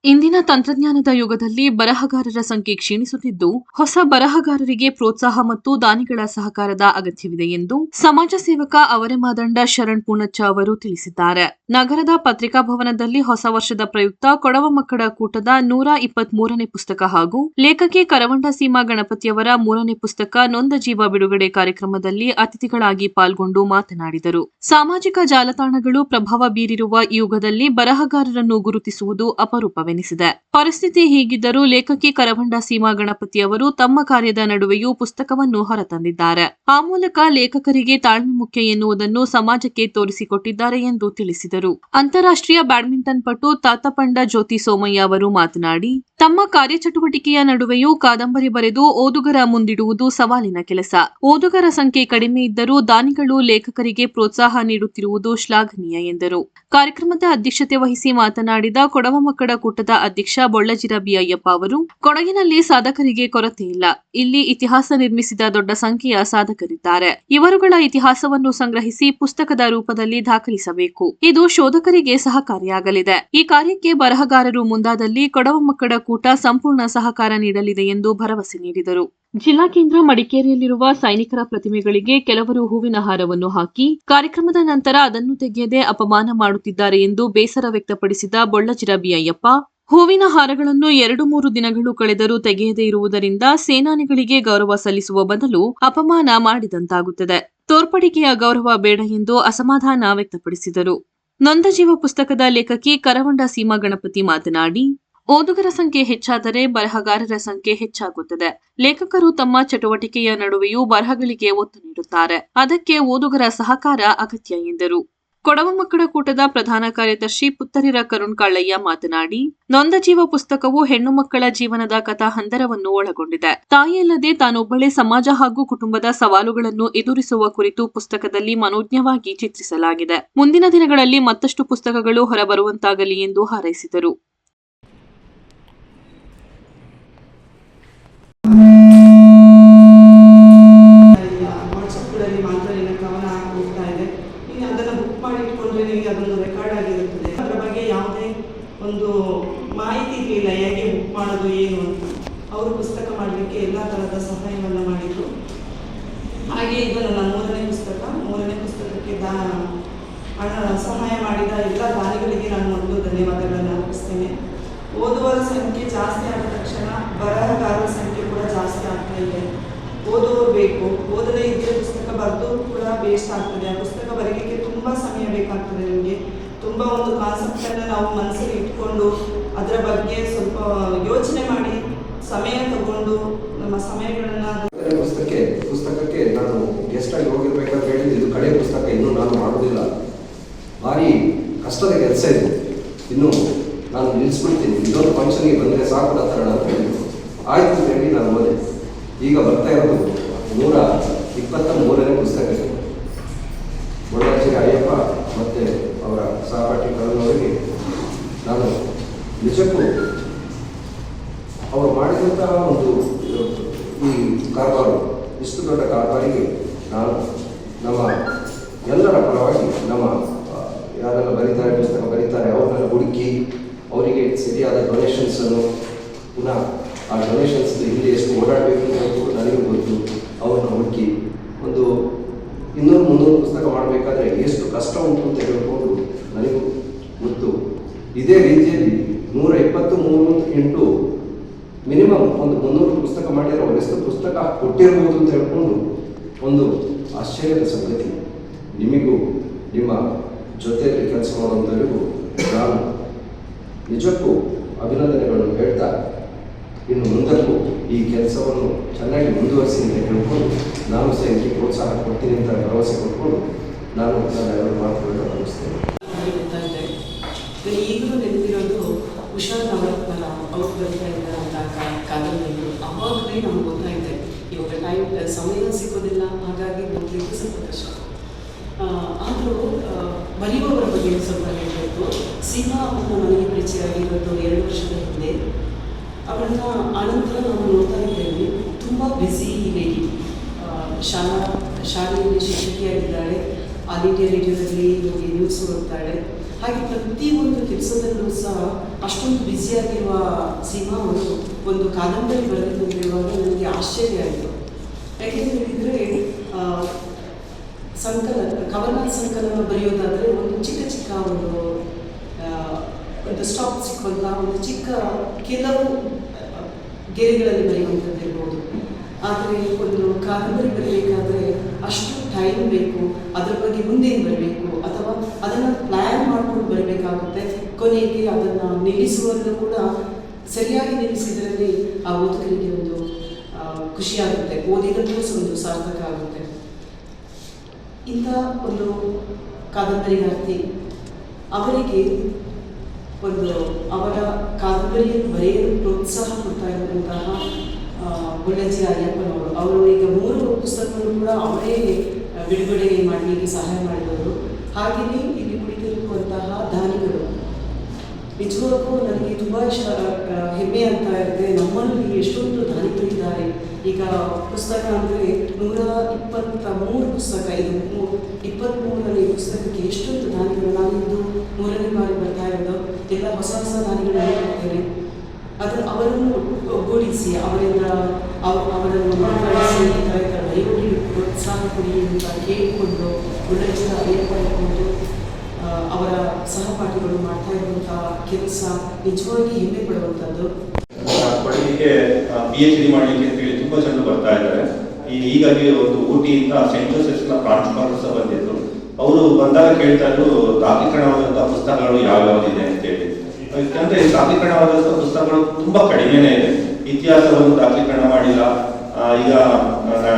ಇಂದಿನ ತಂತ್ರಜ್ಞಾನದ ಯುಗದಲ್ಲಿ ಬರಹಗಾರರ ಸಂಖ್ಯೆ ಕ್ಷೀಣಿಸುತ್ತಿದ್ದು, ಹೊಸ ಬರಹಗಾರರಿಗೆ ಪ್ರೋತ್ಸಾಹ ಮತ್ತು ದಾನಿಗಳ ಸಹಕಾರದ ಅಗತ್ಯವಿದೆ ಎಂದು ಸಮಾಜ ಸೇವಕ ಅವರೆಮಾದಂಡ ಶರಣ್ ಪೂಣಚ್ಚ ಅವರು ತಿಳಿಸಿದ್ದಾರೆ. ನಗರದ ಪತ್ರಿಕಾ ಭವನದಲ್ಲಿ ಹೊಸ ವರ್ಷದ ಪ್ರಯುಕ್ತ ಕೊಡವ ಮಕ್ಕಳ ಕೂಟದ 123ನೇ ಪುಸ್ತಕ ಹಾಗೂ ಲೇಖಕಿ ಕರವಂಡ ಸೀಮಾ ಗಣಪತಿಯವರ 3ನೇ ಪುಸ್ತಕ ನೊಂದ ಜೀವ ಬಿಡುಗಡೆ ಕಾರ್ಯಕ್ರಮದಲ್ಲಿ ಅತಿಥಿಗಳಾಗಿ ಪಾಲ್ಗೊಂಡು ಮಾತನಾಡಿದರು. ಸಾಮಾಜಿಕ ಜಾಲತಾಣಗಳು ಪ್ರಭಾವ ಬೀರಿರುವ ಈ ಯುಗದಲ್ಲಿ ಬರಹಗಾರರನ್ನು ಗುರುತಿಸುವುದು ಅಪರೂಪವೆನಿಸಿದೆ. ಪರಿಸ್ಥಿತಿ ಹೀಗಿದ್ದರೂ ಲೇಖಕಿ ಕರವಂಡ ಸೀಮಾ ಗಣಪತಿಯವರು ತಮ್ಮ ಕಾರ್ಯದ ನಡುವೆಯೂ ಪುಸ್ತಕವನ್ನು ಹೊರತಂದಿದ್ದಾರೆ. ಆ ಮೂಲಕ ಲೇಖಕರಿಗೆ ತಾಳ್ಮೆ ಮುಖ್ಯ ಎನ್ನುವುದನ್ನು ಸಮಾಜಕ್ಕೆ ತೋರಿಸಿಕೊಟ್ಟಿದ್ದಾರೆ ಎಂದು ತಿಳಿಸಿದರು. ಅಂತಾರಾಷ್ಟ್ರೀಯ ಬ್ಯಾಡ್ಮಿಂಟನ್ ಪಟು ತಾತಪಂಡ ಜ್ಯೋತಿ ಸೋಮಯ್ಯ ಅವರು ಮಾತನಾಡಿ, ತಮ್ಮ ಕಾರ್ಯಚಟುವಟಿಕೆಯ ನಡುವೆಯೂ ಕಾದಂಬರಿ ಬರೆದು ಓದುಗರ ಮುಂದಿಡುವುದು ಸವಾಲಿನ ಕೆಲಸ. ಓದುಗರ ಸಂಖ್ಯೆ ಕಡಿಮೆ ಇದ್ದರೂ ದಾನಿಗಳು ಲೇಖಕರಿಗೆ ಪ್ರೋತ್ಸಾಹ ನೀಡುತ್ತಿರುವುದು ಶ್ಲಾಘನೀಯ ಎಂದರು. ಕಾರ್ಯಕ್ರಮದ ಅಧ್ಯಕ್ಷತೆ ವಹಿಸಿ ಮಾತನಾಡಿದ ಕೊಡವ ಮಕ್ಕಳ ಕೂಟದ ಅಧ್ಯಕ್ಷ ಬೊಳ್ಳಜಿರ ಬಿ ಅಯ್ಯಪ್ಪ ಅವರು, ಕೊಡಗಿನಲ್ಲಿ ಸಾಧಕರಿಗೆ ಕೊರತೆ ಇಲ್ಲ. ಇಲ್ಲಿ ಇತಿಹಾಸ ನಿರ್ಮಿಸಿದ ದೊಡ್ಡ ಸಂಖ್ಯೆಯ ಸಾಧಕರಿದ್ದಾರೆ. ಇವರುಗಳ ಇತಿಹಾಸವನ್ನು ಸಂಗ್ರಹಿಸಿ ಪುಸ್ತಕದ ರೂಪದಲ್ಲಿ ದಾಖಲಿಸಬೇಕು. ಇದು ಶೋಧಕರಿಗೆ ಸಹಕಾರಿಯಾಗಲಿದೆ. ಈ ಕಾರ್ಯಕ್ಕೆ ಬರಹಗಾರರು ಮುಂದಾದಲ್ಲಿ ಕೊಡವ ಮಕ್ಕಳ ಕೂಟ ಸಂಪೂರ್ಣ ಸಹಕಾರ ನೀಡಲಿದೆ ಎಂದು ಭರವಸೆ ನೀಡಿದರು. ಜಿಲ್ಲಾ ಕೇಂದ್ರ ಮಡಿಕೇರಿಯಲ್ಲಿರುವ ಸೈನಿಕರ ಪ್ರತಿಮೆಗಳಿಗೆ ಕೆಲವರು ಹೂವಿನ ಹಾರವನ್ನು ಹಾಕಿ ಕಾರ್ಯಕ್ರಮದ ನಂತರ ಅದನ್ನು ತೆಗೆಯದೆ ಅಪಮಾನ ಮಾಡುತ್ತಿದ್ದಾರೆ ಎಂದು ಬೇಸರ ವ್ಯಕ್ತಪಡಿಸಿದ ಬೊಳ್ಳಜಿರ ಬಿ ಅಯ್ಯಪ್ಪ, ಹೂವಿನ ಹಾರಗಳನ್ನು 2-3 ದಿನಗಳು ಕಳೆದರೂ ತೆಗೆಯದೇ ಇರುವುದರಿಂದ ಸೇನಾನಿಗಳಿಗೆ ಗೌರವ ಸಲ್ಲಿಸುವ ಬದಲು ಅಪಮಾನ ಮಾಡಿದಂತಾಗುತ್ತದೆ. ತೋರ್ಪಡಿಕೆಯ ಗೌರವ ಬೇಡ ಎಂದು ಅಸಮಾಧಾನ ವ್ಯಕ್ತಪಡಿಸಿದರು. ನೊಂದ ಜೀವ ಪುಸ್ತಕದ ಲೇಖಕಿ ಕರವಂಡ ಸೀಮಾ ಗಣಪತಿ ಮಾತನಾಡಿ, ಓದುಗರ ಸಂಖ್ಯೆ ಹೆಚ್ಚಾದರೆ ಬರಹಗಾರರ ಸಂಖ್ಯೆ ಹೆಚ್ಚಾಗುತ್ತದೆ. ಲೇಖಕರು ತಮ್ಮ ಚಟುವಟಿಕೆಯ ನಡುವೆಯೂ ಬರಹಗಳಿಗೆ ಒತ್ತು ನೀಡುತ್ತಾರೆ. ಅದಕ್ಕೆ ಓದುಗರ ಸಹಕಾರ ಅಗತ್ಯ ಎಂದರು. ಕೊಡವ ಮಕ್ಕಳ ಕೂಟದ ಪ್ರಧಾನ ಕಾರ್ಯದರ್ಶಿ ಪುತ್ತರಿರ ಕರುಣ್ ಕಾಳಯ್ಯ ಮಾತನಾಡಿ, ನೊಂದ ಜೀವ ಪುಸ್ತಕವು ಹೆಣ್ಣು ಮಕ್ಕಳ ಜೀವನದ ಕಥಾ ಹಂದರವನ್ನು ಒಳಗೊಂಡಿದೆ. ತಾಯಿಯಲ್ಲದೆ ತಾನೊಬ್ಬಳೇ ಸಮಾಜ ಹಾಗೂ ಕುಟುಂಬದ ಸವಾಲುಗಳನ್ನು ಎದುರಿಸುವ ಕುರಿತು ಪುಸ್ತಕದಲ್ಲಿ ಮನೋಜ್ಞವಾಗಿ ಚಿತ್ರಿಸಲಾಗಿದೆ. ಮುಂದಿನ ದಿನಗಳಲ್ಲಿ ಮತ್ತಷ್ಟು ಪುಸ್ತಕಗಳು ಹೊರಬರುವಂತಾಗಲಿ ಎಂದು ಹಾರೈಸಿದರು. ಅದೊಂದು ರೆಕಾರ್ಡ್ ಆಗಿರುತ್ತದೆ. ಅದರ ಬಗ್ಗೆ ಯಾವುದೇ ಒಂದು ಮಾಹಿತಿ ಇರಲಿಲ್ಲ, ಹೇಗೆ ಬುಕ್ ಮಾಡೋದು ಏನು ಅಂತ. ಅವರು ಪುಸ್ತಕ ಮಾಡಲಿಕ್ಕೆ ಎಲ್ಲ ಥರದ ಸಹಾಯವನ್ನು ಮಾಡಿದರು. ಹಾಗೆ ಇದು ನನ್ನ 3ನೇ ಪುಸ್ತಕಕ್ಕೆ ಸಹಾಯ ಮಾಡಿದ ಎಲ್ಲ ದಾನಿಗಳಿಗೆ ನಾನು ಮೊದಲು ಧನ್ಯವಾದಗಳನ್ನು ಅರ್ಪಿಸ್ತೇನೆ. ಓದುವರ ಸಂಖ್ಯೆ ಜಾಸ್ತಿ ಆದ ತಕ್ಷಣ ಬರಹಗಾರರ ಸಂಖ್ಯೆ ಕೂಡ ಜಾಸ್ತಿ ಆಗ್ತಾ ಇದೆ. ಓದುವವರು ಬೇಕು. ಓದದೇ ಇದ್ದರೆ ಪುಸ್ತಕ ಬರೆದು ಕೂಡ ವೇಸ್ಟ್ ಆಗ್ತದೆ. ಆ ಪುಸ್ತಕ ಬರೀಲಿಕ್ಕೆ ತುಂಬ ಸಮಯ ಬೇಕಾಗ್ತದೆ. ನಮಗೆ ತುಂಬ ಒಂದು ಕಾನ್ಸೆಪ್ಟನ್ನು ನಾವು ಮನಸ್ಸಲ್ಲಿ ಇಟ್ಕೊಂಡು ಅದರ ಬಗ್ಗೆ ಸ್ವಲ್ಪ ಯೋಚನೆ ಮಾಡಿ ಸಮಯ ತಗೊಂಡು ನಮ್ಮ ಸಮಯಗಳನ್ನು ಪುಸ್ತಕಕ್ಕೆ ನಾನು ಗೆಸ್ಟ್ ಆಗಿ ಹೋಗಿರ್ಬೇಕಾದ್ರೆ ಹೇಳಿದ್ದು, ಇದು ಕಡೆ ಪುಸ್ತಕ ಇನ್ನೂ ನಾನು ಮಾಡೋದಿಲ್ಲ, ಭಾರಿ ಕಷ್ಟದ ಕೆಲಸ ಇದೆ, ಇನ್ನು ನಾನು ನಿಲ್ಲಿಸ್ಬಿಡ್ತೀನಿ, ಇದೊಂದು ಫಂಕ್ಷನ್ಗೆ ಬಂದರೆ ಸಾಕು ಆ ಥರ ಅಂತ ಹೇಳಿದ್ರು. ಆಯ್ತು ಅಂತ ಹೇಳಿ ನಾನು ಓದೆ. ಈಗ ಬರ್ತಾ ಇರೋದು 123ನೇ ಪುಸ್ತಕ. ಬೊಳ್ಳಜಿರ ಅಯ್ಯಪ್ಪ ಮತ್ತು ಅವರ ಸಹಪಾಠಿ ಕರುಣವರಿಗೆ ನಾನು ನಿಜಕ್ಕೂ ಅವರು ಮಾಡಿದಂತಹ ಒಂದು ಈ ಕಾರ್ಬಾರು, ಇಷ್ಟು ದೊಡ್ಡ ಕಾರ್ಬಾರಿಗೆ ನಾನು ನಮ್ಮ ಎಲ್ಲರ ಪರವಾಗಿ ನಮ್ಮ ಯಾರೆಲ್ಲ ಬರೀತಾರೆ, ಪುಸ್ತಕ ಬರೀತಾರೆ, ಅವ್ರನ್ನೆಲ್ಲ ಹುಡುಕಿ ಅವರಿಗೆ ಸರಿಯಾದ ಡೊನೇಷನ್ಸನ್ನು, ಪುನಃ ಆ ಡೊನೇಷನ್ಸ್ ಇಲ್ಲಿ ಎಷ್ಟು ಓಡಾಡಬೇಕು ಅಂತ ನನಗೂ ಗೊತ್ತು. ಅವ್ರನ್ನ ಹುಡುಕಿ ಒಂದು 200-300 ಪುಸ್ತಕ ಮಾಡಬೇಕಾದ್ರೆ ಎಷ್ಟು ಕಷ್ಟ ಉಂಟು ಅಂತ ಹೇಳ್ಕೊಂಡು ನನಗೂ ಗೊತ್ತು. ಇದೇ ರೀತಿಯಲ್ಲಿ 123 ಮಿನಿಮಮ್ ಒಂದು 300 ಪುಸ್ತಕ ಮಾಡಿದರೆ ಅವರೆಷ್ಟು ಪುಸ್ತಕ ಕೊಟ್ಟಿರ್ಬೋದು ಅಂತ ಹೇಳ್ಕೊಂಡು ಒಂದು ಆಶ್ಚರ್ಯದ ಸಂಗತಿ. ನಿಮಗೂ ನಿಮ್ಮ ಜೊತೆಯಲ್ಲಿ ಕೆಲಸ ಮಾಡುವಂಥವರಿಗೂ ನಾನು ನಿಜಕ್ಕೂ ಅಭಿನಂದನೆಗಳನ್ನು ಹೇಳ್ತಾ, ಇನ್ನು ಮುಂದಕ್ಕೂ ಈ ಕೆಲಸವನ್ನು ಚೆನ್ನಾಗಿ ಮುಂದುವರಿಸಿ ಅಂತ ಹೇಳ್ಕೊಂಡು ನಾನು ಸಹ ಇದಕ್ಕೆ ಪ್ರೋತ್ಸಾಹ ಕೊಡ್ತೀನಿ ಅಂತ ಭರವಸೆ ಕೊಟ್ಕೊಂಡು ನಾನು ನನ್ನ ಎರಡು ಮಾತುಗಳನ್ನು ಆರಂಭಿಸ್ತೇನೆ. ಈಗಲೂ ನೆನಪಿರೋದು ಹುಷಾರ್ ನವರತ್ನ ಅವ್ರು ಬರ್ತಾ ಇದ್ದಂಥ ಕಾದಂಬರಿಗಳು. ಅವಾಗಲೇ ನಮ್ಗೆ ಗೊತ್ತಾಯಿದೆ ಇವಾಗ ಸಮಯ ಸಿಗೋದಿಲ್ಲ, ಹಾಗಾಗಿ ಓದಲಿಕ್ಕೆ ಸ್ವಲ್ಪ ಕಷ್ಟ. ಆದರೂ ಬರೆಯುವವರ ಬಗ್ಗೆ ಸ್ವಲ್ಪ ಹೇಳಬೇಕು. ಸೀಮಾ ಅವರ ಮನೆಗೆ ಪರಿಚಯ ಆಗಿರೋದು 2 ವರ್ಷದ ಹಿಂದೆ. ಅವಳನ್ನ ಆನಂತರ ನಾವು ನೋಡ್ತಾ ಇದ್ದೇವೆ, ತುಂಬ ಬ್ಯುಸಿ ಲೇಡಿ. ಶಾಲೆಯಲ್ಲಿ ಶಿಕ್ಷಕಿಯಾಗಿದ್ದಾಳೆ. ಆಲ್ ಇಂಡಿಯಾ ರೇಡಿಯೋದಲ್ಲಿ ಹೋಗಿ ನ್ಯೂಸ್ ಓದ್ತಾಳೆ. ಹಾಗೆ ಪ್ರತಿಯೊಂದು ಕೆಲಸದಲ್ಲೂ ಸಹ ಅಷ್ಟೊಂದು ಬ್ಯುಸಿಯಾಗಿರುವ ಸೀಮಾ ಅವರು ಒಂದು ಕಾದಂಬರಿ ಬರೆದಿದ್ದು ಅಂತ ಹೇಳುವಾಗ ನನಗೆ ಆಶ್ಚರ್ಯ ಆಯಿತು. ಯಾಕೆಂತ ಹೇಳಿದರೆ ಕವನ ಸಂಕಲನ ಬರೆಯೋದಾದರೆ ಒಂದು ಚಿಕ್ಕ ಒಂದು ಸ್ಟಾಪ್ ಸಿಕ್ಕುವಂತಹ ಒಂದು ಚಿಕ್ಕ ಕೆಲವು ಗೆರೆಗಳಲ್ಲಿ ಬರೆಯುವಂಥದ್ದು ಇರ್ಬೋದು. ಆದರೆ ಒಂದು ಕಾದಂಬರಿ ಬರೆಯಬೇಕಾದ್ರೆ ಅಷ್ಟು ಟೈಮ್ ಬೇಕು, ಅದರ ಬಗ್ಗೆ ಮುಂದೇನು ಬರಬೇಕು ಅಥವಾ ಅದನ್ನು ಪ್ಲ್ಯಾನ್ ಮಾಡಿಕೊಂಡು ಬರಬೇಕಾಗುತ್ತೆ. ಕೊನೆಗೆ ಅದನ್ನು ನಿಲ್ಲಿಸುವಲ್ಲೂ ಕೂಡ ಸರಿಯಾಗಿ ನಿಲ್ಲಿಸಿದ್ರಲ್ಲಿ ಆ ಓದುಗರಿಗೆ ಒಂದು ಖುಷಿಯಾಗುತ್ತೆ, ಓದಿದಕ್ಕೂ ಒಂದು ಸಾರ್ಥಕ ಆಗುತ್ತೆ. ಇಂಥ ಒಂದು ಕಾದಂಬರಿಗಾರ್ತಿ ಅವರಿಗೆ ಅವರ ಕಾದಂಬರಿಯನ್ನು ಬರೆಯಲು ಪ್ರೋತ್ಸಾಹ ಕೊಡ್ತಾ ಇರುವಂತಹ ಬುಳ್ಳಜ್ಜಿ ಅಯ್ಯಪ್ಪನವರು. ಅವರು ಈಗ 3 ಪುಸ್ತಕಗಳು ಕೂಡ ಅವರೇ ಬಿಡುಗಡೆ ಮಾಡಲಿಕ್ಕೆ ಸಹಾಯ ಮಾಡಿದವರು. ಹಾಗೆಯೇ ಇಲ್ಲಿ ಕುಳಿತಿರುವಂತಹ ದಾನಿಗಳು ನಿಜವಾಗೂ ನನಗೆ ತುಂಬ ಹೆಮ್ಮೆ ಅಂತ ಇರುತ್ತೆ. ನಮ್ಮಲ್ಲಿ ಎಷ್ಟೊಂದು ದಾನಿಗಳಿದ್ದಾರೆ. ಈಗ ಪುಸ್ತಕ ಅಂದರೆ 123 ಪುಸ್ತಕ, ಇದು 23ನೇ ಪುಸ್ತಕಕ್ಕೆ ಎಷ್ಟೊಂದು ದಾನಿಗಳು. ನಾನಿಂದು 3ನೇ ಬಾರಿ ಬರ್ತಾ ಇರೋದು. ಎಲ್ಲ ಹೊಸ ದಾನಿಗಳನ್ನು ಹೋಗ್ತೇನೆ. ಅವರನ್ನು ಒಗ್ಗೂಡಿಸಿ ಅವರನ್ನು ಮಾತಾಡಿಸಿ ಈ ಥರ ಬರೆಯೋರಿಗೆ ಪ್ರೋತ್ಸಾಹ ಕೊಡಿ ಅಂತ ಕೇಳಿಕೊಂಡು ಬುಳ್ಳಜ್ಜಿ ಅಯ್ಯಪ್ಪನವರು ಅವರ ಸಹಪಾಠಿಗಳು ಮಾಡ್ತಾ ಇರುವಂತಹ ಕೆಲಸ ನಿಜವಾಗಿ ಹೆಮ್ಮೆ ಪಡುವಂಥದ್ದು. ಪಡೀಲಿಕ್ಕೆ PhD ಮಾಡಲಿಕ್ಕೆ ಅಂತೇಳಿ ತುಂಬಾ ಜನ ಬರ್ತಾ ಇದ್ದಾರೆ. ಹೀಗಾಗಿ ಒಂದು ಊಟಿಯಿಂದ ಸೆಂಟ್ ಜೋಸೆಫ್ಸ್ನ ಪ್ರಾಂಶುಪಾಲರು ಬಂದಿದ್ರು. ಅವರು ಬಂದಾಗ ಕೇಳ್ತಾ ಇದ್ರು ದಾಖಲೀಕರಣವಾದಂತಹ ಪುಸ್ತಕಗಳು ಯಾವ್ಯಾವುದಿದೆ ಅಂತೇಳಿ. ಯಾಕಂದ್ರೆ ದಾಖಲೀಕರಣವಾದಂತಹ ಪುಸ್ತಕಗಳು ತುಂಬಾ ಕಡಿಮೆನೇ ಇದೆ. ಇತಿಹಾಸವನ್ನು ದಾಖಲೀಕರಣ ಮಾಡಿಲ್ಲ. ಈಗ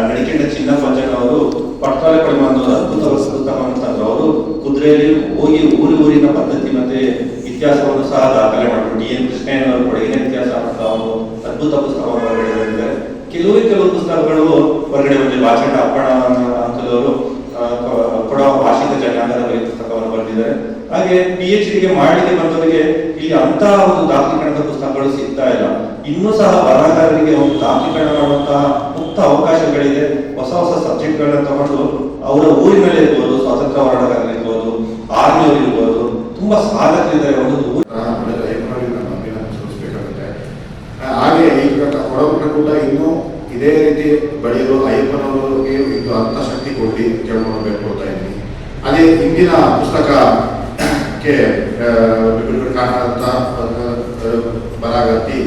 ನಡಿಕೆಂಡ ಚಿನ್ನಪ್ಪಜ್ಜನ್ ಅವರು ಪಟ್ಟಾಲೆ ಪಡೆಯುವ ಅದ್ಭುತ ಪುಸ್ತಕವನ್ನು ತಂದ್ರು. ಅವರು ಕುದುರೆಯಲ್ಲಿ ಹೋಗಿ ಊರಿನ ಪದ್ಧತಿ ಮತ್ತೆ ಇತಿಹಾಸವನ್ನು ಸಹ ದಾಖಲೆ ಮಾಡಿದ್ರು. DN ಕೃಷ್ಣಯ್ಯನವರು ಕೊಡಗಿನ ಇತಿಹಾಸ ಅಂತ ಅವರು ಅದ್ಭುತ ಪುಸ್ತಕವನ್ನು ಹೊರಗಡೆ ಬಂದಿದ್ದಾರೆ. ಕೆಲವು ಪುಸ್ತಕಗಳು ಹೊರಗಡೆ ಬಂದಿದೆ. ಭಾಷಣ ಅಪ್ಪಣ ಅಂತಲವರು ಕೊಡವ ಭಾಷಿಕ ಜನಾಂಗದ ಬಗ್ಗೆ ಪುಸ್ತಕವನ್ನು ಬರೆದಿದ್ದಾರೆ. ಹಾಗೆ PhDಗೆ ಮಾಡಲಿಕ್ಕೆ ಬಂದವರಿಗೆ ಇಲ್ಲಿ ಅಂತ ಒಂದು ದಾಖಲೀಕರಣದ ಪುಸ್ತಕಗಳು ಸಿಗ್ತಾ ಇಲ್ಲ. ಇನ್ನೂ ಸಹ ಬರಹಗಾರರಿಗೆ ಒಂದು ದಾಖಲೀಕರಣ ಮಾಡುವಂತಹ ಮುಕ್ತ ಅವಕಾಶಗಳಿದೆ. ಹೊಸ ಸಬ್ಜೆಕ್ಟ್ಗಳನ್ನ ತಗೊಂಡು ಅವರ ಊರಿನಲ್ಲಿ ಇರ್ಬೋದು, ಸ್ವಾತಂತ್ರ್ಯ ಹೋರಾಟಗಾರರಿರ್ಬೋದು, ಆರ್ಮಿಯವರು ಇರ್ಬೋದು, ತುಂಬಾ ಸಾಧಕರಿದ್ದಾರೆ. ಹಾಗೆ ಈಗ ಹೊರಬಿಟ್ಟು ಕೂಡ ಇನ್ನೂ ಇದೇ ರೀತಿ ಬೆಳೆಯಲು ಅಯ್ಯಪ್ಪನವರಿಗೆ ಇದು ಅಂತ ಶಕ್ತಿ ಕೊಡಿ ಕೇಳ್ಕೊಂಡು ಬೇಡ್ಕೊಳ್ತಾ ಇದ್ದೀನಿ. ಅದೇ ಇಂದಿನ ಪುಸ್ತಕಕ್ಕೆ ಕಾರಣದಂತ ಬರಹಗಾರ್ತಿ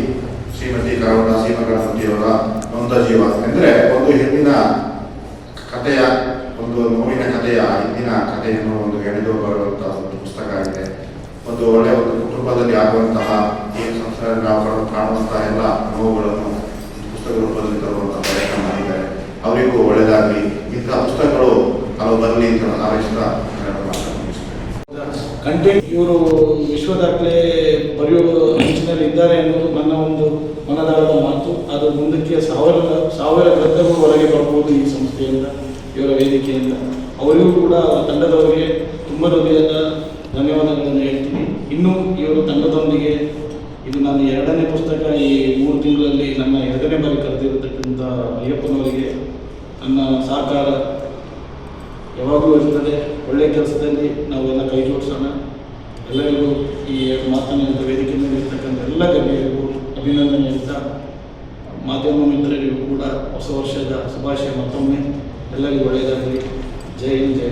ಶ್ರೀಮತಿ ಕರವಡ ಸೀಮಗಣಪತಿಯವರ ನೊಂದ ಜೀವ ಅಂದರೆ ಒಂದು ಹೆಣ್ಣಿನ ಕಥೆಯ, ಒಂದು ನೋವಿನ ಕಥೆಯ ಹಿಂದಿನ ಕಥೆಯನ್ನು ಒಂದು ಎಳೆದು ಬರುವಂತಹ ಒಂದು ಪುಸ್ತಕ ಆಗಿದೆ. ಒಂದು ಒಳ್ಳೆಯ ಒಂದು ಕುಟುಂಬದಲ್ಲಿ ಆಗುವಂತಹ ಈ ಸಂಸಾರ ನಾವು ಕಾಣುವಂತಹ ಎಲ್ಲ ನೋವುಗಳನ್ನು ಪುಸ್ತಕ ರೂಪದಲ್ಲಿ ತರುವಂತಹ ಪ್ರಯತ್ನ ಮಾಡಿದ್ದಾರೆ. ಅವರಿಗೂ ಒಳ್ಳೆಯದಾಗಲಿ. ಇಂತಹ ಪುಸ್ತಕಗಳು ಹಲವು ಬರಲಿ ಅಂತ ಹಾರೈಸಿದ ಕಂಟೆಂಟ್ ಇವರು ವಿಶ್ವ ದಾಖಲೆ ಬರೆಯುವ ನಿಟ್ಟಿನಲ್ಲಿ ಇದ್ದಾರೆ ಅನ್ನೋದು ನನ್ನ ಒಂದು ಮನದಾಳದ ಮಾತು. ಅದು ಮುಂದಕ್ಕೆ ಸಾವಿರ ಗ್ರಂಥಗಳು ಹೊರಗೆ ಬರ್ಬೋದು ಈ ಸಂಸ್ಥೆಯಿಂದ, ಇವರ ವೇದಿಕೆಯಿಂದ. ಅವರಿಗೂ ಕೂಡ ತಂಡದವರಿಗೆ ತುಂಬ ಹೃದಯದ ಧನ್ಯವಾದಗಳನ್ನು ಹೇಳ್ತೀನಿ. ಇನ್ನೂ ಇವರು ತಂಡದೊಂದಿಗೆ ಇದು ನನ್ನ 2ನೇ ಪುಸ್ತಕ. ಈ 3 ತಿಂಗಳಲ್ಲಿ ನನ್ನ 2ನೇ ಬಾರಿ ಕರೆದಿರತಕ್ಕಂಥ ಅಯ್ಯಪ್ಪನವರಿಗೆ ನನ್ನ ಸಹಕಾರ ಯಾವಾಗಲೂ ಇರ್ತದೆ. ಒಳ್ಳೆಯ ಕೆಲಸದಲ್ಲಿ ನಾವೆಲ್ಲ ಕೈ ಜೋಡಿಸೋಣ. ಎಲ್ಲರಿಗೂ ಈ ಮಾತನಾಡಿದ ವೇದಿಕೆ ಮೇಲೆ ಇರ್ತಕ್ಕಂಥ ಎಲ್ಲ ಗಣ್ಯರಿಗೂ ಅಭಿನಂದನೆ ಹೇಳ್ತಾ, ಮಾಧ್ಯಮ ಮಿತ್ರರಿಗೂ ಕೂಡ ಹೊಸ ವರ್ಷದ ಶುಭಾಶಯ ಮತ್ತೊಮ್ಮೆ. ಎಲ್ಲರಿಗೂ ಒಳ್ಳೆಯದಾಗಲಿ. ಜೈ ಹಿಂದ್, ಜೈ